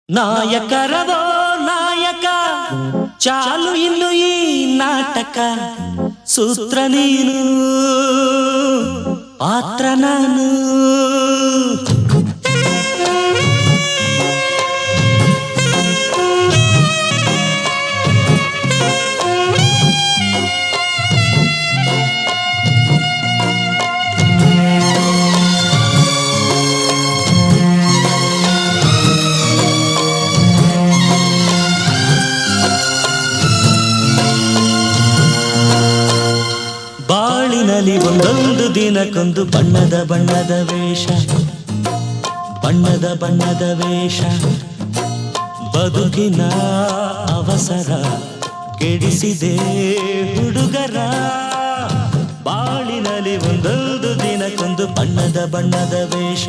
ನಾಯಕರದೋ ನಾಯಕ ಚಾಲು ಇನ್ನು ಈ ನಾಟಕ ಸೂತ್ರ ನೀನು ಪಾತ್ರ ನಾನು ಬಾಳಿನಲ್ಲಿ ಒಂದೊಂದು ದಿನಕ್ಕೊಂದು ಬಣ್ಣದ ಬಣ್ಣದ ವೇಷ ಬಣ್ಣದ ಬಣ್ಣದ ವೇಷ ಬದುಕಿನ ಅವಸರ ಕೆಡಿಸಿದೆ ಹುಡುಗರ ಬಾಳಿನಲ್ಲಿ ಒಂದೊಂದು ದಿನಕ್ಕೊಂದು ಬಣ್ಣದ ಬಣ್ಣದ ವೇಷ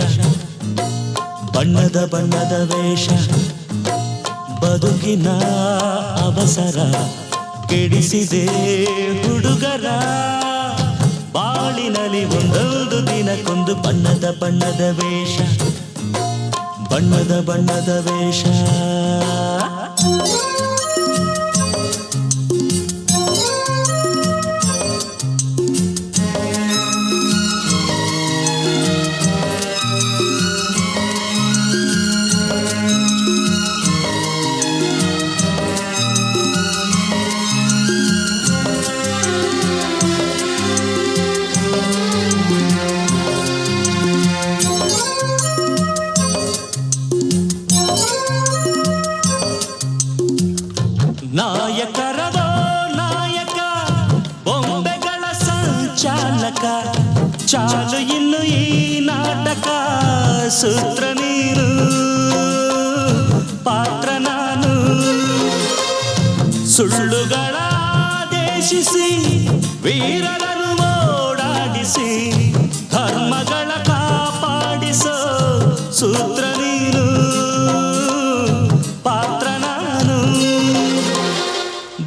ಬಣ್ಣದ ಬಣ್ಣದ ವೇಷ ಬದುಕಿನ ಅವಸರ ಕೆಡಿಸಿದೆ ಹುಡುಗರ ಬಾಳಿನಲ್ಲಿ ಒಂದೊಂದು ದಿನಕ್ಕೊಂದು ಬಣ್ಣದ ಬಣ್ಣದ ವೇಷ ಬಣ್ಣದ ಬಣ್ಣದ ವೇಷ ನಾಯಕರದೋ ನಾಯಕ ಬೊಂಬೆಗಳ ಸಂಚಾಲಕ ಚಾಲು ಇನ್ನು ಈ ನಾಟಕ ಸೂತ್ರ ನೀನು ಪಾತ್ರ ನಾನು ಸುಳ್ಳುಗಳ ದೇಶಿಸಿ ವೀರರನ್ನು ಓಡಾಡಿಸಿ ಧರ್ಮಗಳ ಕಾಪಾಡಿಸೋ ಸೂತ್ರ ನೀನು ಪಾತ್ರ ನಾನು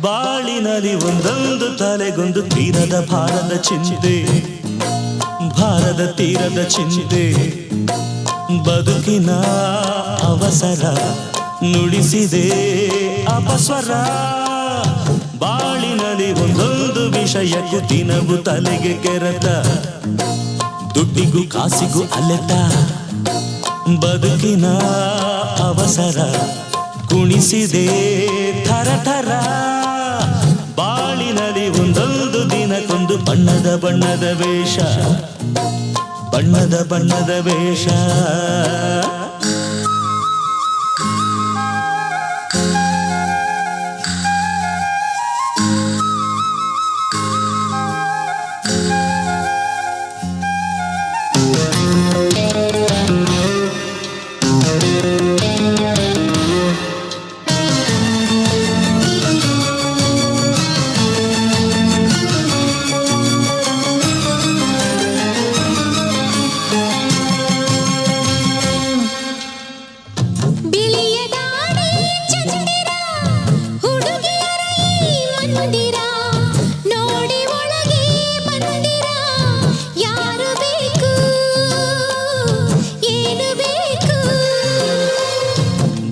ಬಾಳಿನಲ್ಲಿ ಒಂದೊಂದು ತಲೆಗೊಂದು ತೀರದ ಭಾರದ ಚಿಂತೆ ಭಾರದ ತೀರದ ಚಿಂತೆ ಬದುಕಿನ ಅವಸರ ನುಡಿಸಿದೆ ಅಪಸ್ವರ ಬಾಳಿನಲ್ಲಿ ಒಂದೊಂದು ವಿಷಯಕ್ಕೂ ದಿನವೂ ತಲೆಗೆ ಕೆರೆತ ದುಡ್ಡಿಗೂ ಕಾಸಿಗೂ ಅಲೆತ ಬದುಕಿನ ಅವಸರ ಕುಣಿಸಿದೆ ಥರ ಥರ ಬಾಳಿನಲ್ಲಿ ಒಂದೊಂದು ದಿನಕ್ಕೊಂದು ಬಣ್ಣದ ಬಣ್ಣದ ವೇಷ ಬಣ್ಣದ ಬಣ್ಣದ ವೇಷ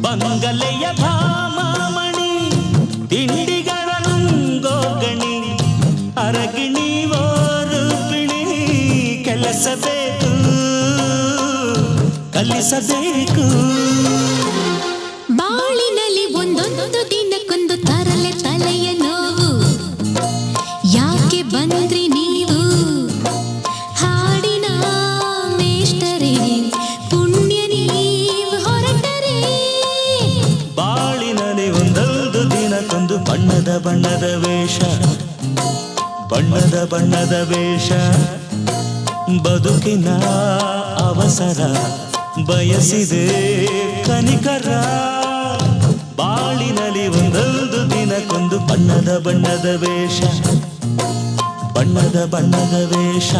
ಬಂಗಲೆಯ ಭಾಮಣಿ ತಿಂಡಿಗಳ ನುಂಗೋಗಣಿ ಅರಗಿಣಿ ರೂಪಿಣಿ ಕೆಲಸಬೇಕು ಕಲಿಸಬೇಕು ಬಾಳಿನಲ್ಲಿ ಒಂದೊಂದು ದಿನಕ್ಕೊಂದು ತರಲೆ ತಲೆಯ ನೋವು ಯಾಕೆ ಬಂದ್ರಿ ನೀವು ಹಾಡಿನ ಮೇಷ್ಟರೇ ಪುಣ್ಯ ನೀವು ಹೊರಟರೆ ಬಾಳಿನಲ್ಲಿ ಒಂದೊಂದು ದಿನಕ್ಕೊಂದು ಬಣ್ಣದ ಬಣ್ಣದ ವೇಷ ಬಣ್ಣದ ಬಣ್ಣದ ವೇಷ ಬದುಕಿನ ಅವಸರ ಬಯಸಿದೆ ಕನಿಕರ ಬಾಳಿನಲ್ಲಿ ಒಂದೊಂದು ದಿನಕ್ಕೊಂದು ಬಣ್ಣದ ಬಣ್ಣದ ವೇಷ ಬಣ್ಣದ ಬಣ್ಣದ ವೇಷ